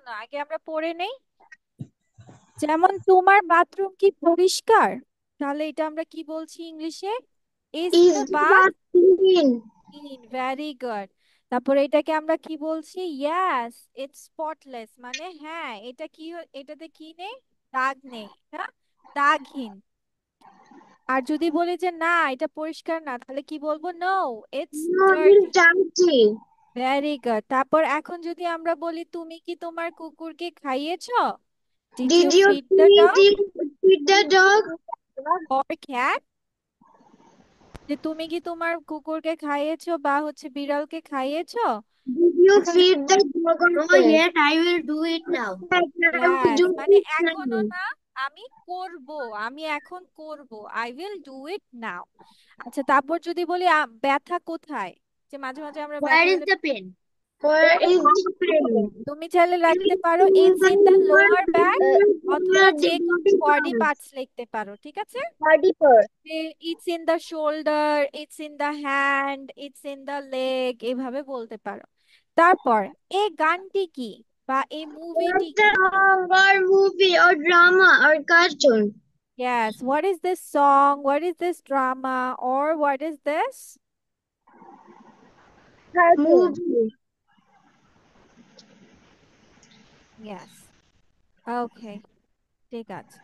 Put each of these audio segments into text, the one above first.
শোনো, আগে আমরা পড়ে নেই। যেমন তোমার বাথরুম কি পরিষ্কার? তাহলে এটা আমরা কি বলছি ইংলিশে? Is the Is the bath bath clean? Clean? Very good. তারপরে এটাকে আমরা কি বলছি? ইয়েস, ইটস স্পটলেস, মানে হ্যাঁ এটা কি, এটাতে কি নেই? দাগ নেই, হ্যাঁ, দাগহীন। আর যদি বলি যে না এটা পরিষ্কার না, তাহলে কি বলবো? No, it's No, dirty. it's dirty. Very good. তারপর এখন যদি আমরা বলি তুমি কি তোমার কুকুরকে খাইয়েছো? Did you Did you feed the feed dog the dog? Or cat? যে তুমি কি তোমার কুকুরকে খাইয়েছো বা হচ্ছে বিড়ালকে খাইয়েছো? Did you এখন feed the dog or No, cat? yet I will do it now. I will yes, do মানে it এখনো now. না, আমি করব, আমি এখন করব, আই উইল ডু ইট নাও। আচ্ছা, তারপর যদি বলি ব্যথা কোথায়? যে মাঝে মাঝে আমরা Where ব্যথা is হলে the pen? Where is the pen? তুমি চাইলে It রাখতে is পারো in it's the in the lower back, অথবা যে কোনো body বডি part. পার্টস লিখতে পারো, ঠিক আছে? Body part. যে it's in the shoulder, it's in the hand, it's in the leg, এভাবে বলতে পারো। তারপর এই গানটি কি বা এই What's মুভিটি কি? the song or movie or drama or cartoon? Yes, what is this song, what is this drama, or what is this cartoon? Movie. Yes, okay, ঠিক আছে।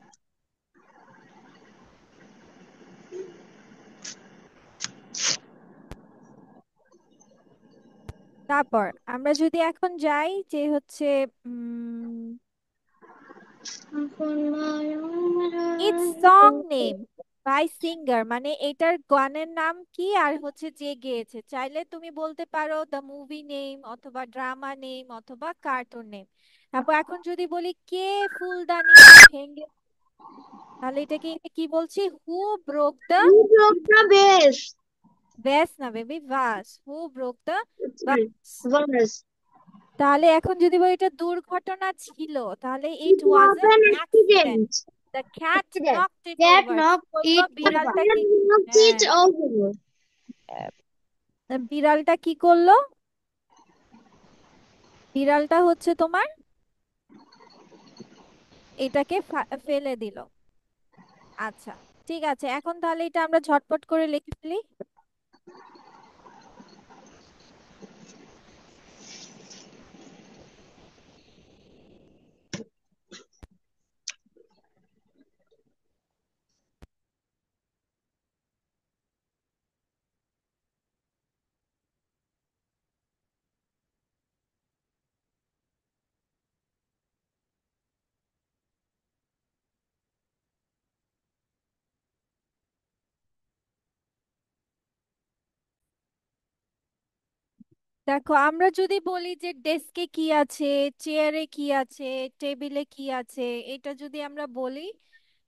তারপর আমরা যদি এখন যাই যে হচ্ছে it's song name by singer, মানে এটার গানের নাম কি আর হচ্ছে যে গেয়েছে। চাইলে তুমি বলতে পারো দ্য মুভি নেম, অথবা ড্রামা নেম, অথবা কার্টুন নেম। তারপর এখন যদি বলি কে ফুলদানিটা ভেঙে, তাহলে এটাকে কি বলছি? Who broke the Who broke the vase? Vase, না baby, vase. Who broke the Sorry, vase. vase. তাহলে এখন যদি বলি এটা দুর্ঘটনা ছিল, তাহলে It it was was N an accident. accident. The cat Accident. Knocked it Cat over, কি knocked করলো it The over. বিড়ালটা? কি, cat knocked হ্যাঁ, it over. বিড়ালটা কি করলো? বিড়ালটা হচ্ছে তোমার এটাকে ফেলে দিল। আচ্ছা, ঠিক আছে, এখন তাহলে এটা আমরা ঝটপট করে লিখে ফেলি। দেখো, আমরা যদি বলি যে ডেস্কে কি আছে, চেয়ারে কি আছে, টেবিলে কি আছে, এটা যদি আমরা বলি,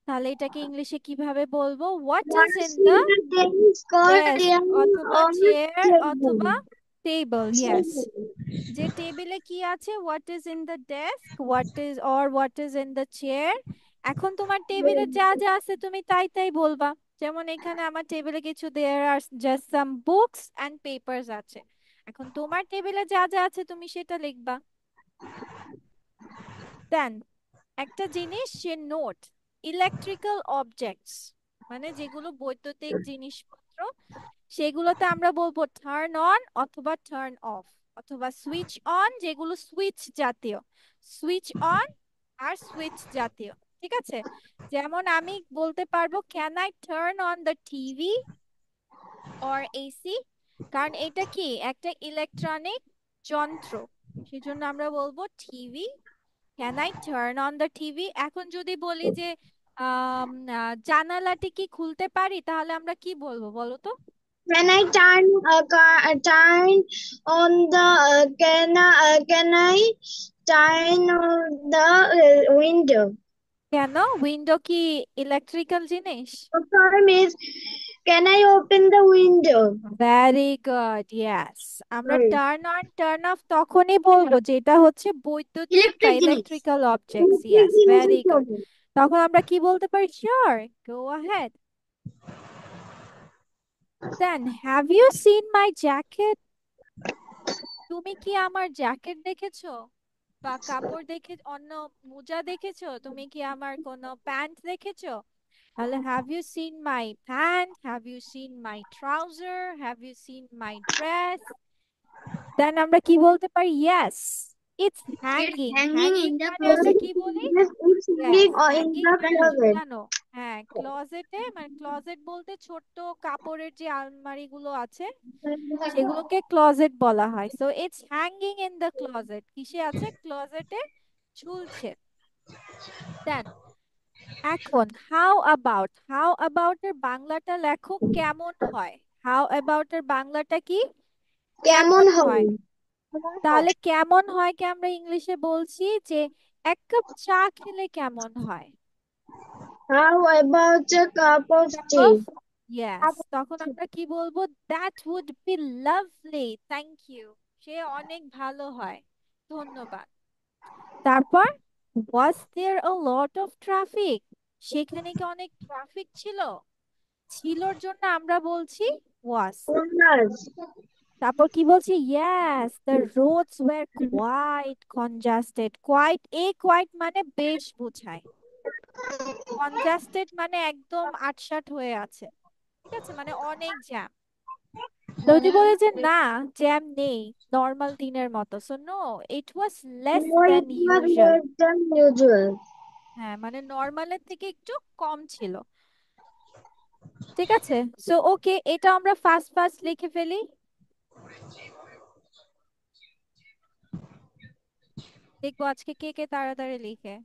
তাহলে এটাকে ইংলিশে কিভাবে বলবো? What is in What's the in the desk or desk, অথবা on the চেয়ার, অথবা table? টেবিল। ইয়েস, যে টেবিলে কি আছে, what is in the desk, what is in the chair. এখন তোমার টেবিলে যা যা আছে তুমি তাই তাই বলবা। যেমন এখানে আমার টেবিলে কিছু there are just some books and papers আছে। এখন তোমার টেবিলে যা যা আছে তুমি সেটা লিখবা। দেন একটা জিনিস, সে নোট ইলেকট্রিক্যাল অবজেক্টস, মানে যেগুলো বৈদ্যুতিক জিনিসপত্র, সেগুলোতে আমরা বলবো টার্ন অন অথবা টার্ন অফ, অথবা সুইচ অন, যেগুলো সুইচ জাতীয়, সুইচ অন আর সুইচ জাতীয়, ঠিক আছে? যেমন আমি বলতে পারবো can I turn on the TV or AC, কারণ এটা কি একটা ইলেকট্রনিক যন্ত্র, সেজন্য আমরা বলবো TV. Can I turn on the TV. এখন যদি বলি যে জানালাটি কি খুলতে পারি, তাহলে আমরা কি বলবো বলো তো? Can I turn on the can I turn on the window? কেন? উইন্ডো কি ইলেকট্রিক্যাল জিনিস? The term is can I open the window? Very good, yes. আমরা Sorry. Turn on turn off তখনই বলবো যেটা হচ্ছে বৈদ্যুতিক বা Electric জিনিস। Electrical objects. Electric yes, very জিনিসের গুড। জন্য। তখন আমরা কি বলতে পারি? Sure, go ahead. Then have you seen my jacket? তুমি কি আমার জ্যাকেট দেখেছো? বা কাপড় দেখে অন্য মোজা দেখেছো? তুমি কি আমার কোনো প্যান্ট দেখেছো? তাহলে have you seen my pant, have you seen my trouser, have you seen my dress? Then আমরা কি বলতে পারি? Yes, it's It's hanging. hanging hanging in the মানে আমরা closet. কি বলি? Yes, it's yes, hanging or in hanging the মানে closet. ঝুলানো। হ্যাঁ, ক্লোজেটে, মানে ক্লোজেট বলতে ছোট্ট কাপড়ের যে আলমারি গুলো আছে সেগুলোকে ক্লোজেট বলা হয়। So it's hanging in the closet, কিসে আছে? ক্লোজেটে ঝুলছে। দেন এখন হাউ অ্যাবাউট এর বাংলাটা লেখো কেমন হয়। হাউ অ্যাবাউট এর বাংলাটা কি? কেমন কেমন হবে? হয়। তাহলে কেমন হয় কি আমরা ইংলিশে বলছি যে এক কাপ চা খেলে কেমন হয়? How about a cup of cup of, tea? Yes, তখন আমরা কি বলবো? That would be lovely, thank you. সে অনেক ভালো হয়, ধন্যবাদ। তারপর ওয়াজ দেয়ার আ লট অফ ট্রাফিক, সেখানে কি অনেক ট্রাফিক ছিল? ছিলর জন্য আমরা বলছি ওয়াজ। Was. তারপর কি বলছি? Yes, the roads were quite congested. Quite মানে বেশ বোঝায়, কনজাস্টেড মানে একদম আটসাট হয়ে আছে। ঠিক আছে, মানে অনেক জ্যাম। তো যদি বলে যে না, জ্যাম নেই, নর্মাল দিনের মতো, so no, it was less No, than it was usual. less than usual. হ্যাঁ, মানে নর্মালের থেকে একটু কম ছিল। ঠিক আছে, সো ওকে, এটা আমরা ফার্স্ট ফার্স্ট লিখে ফেলি। দেখবো আজকে কে কে তাড়াতাড়ি লিখে।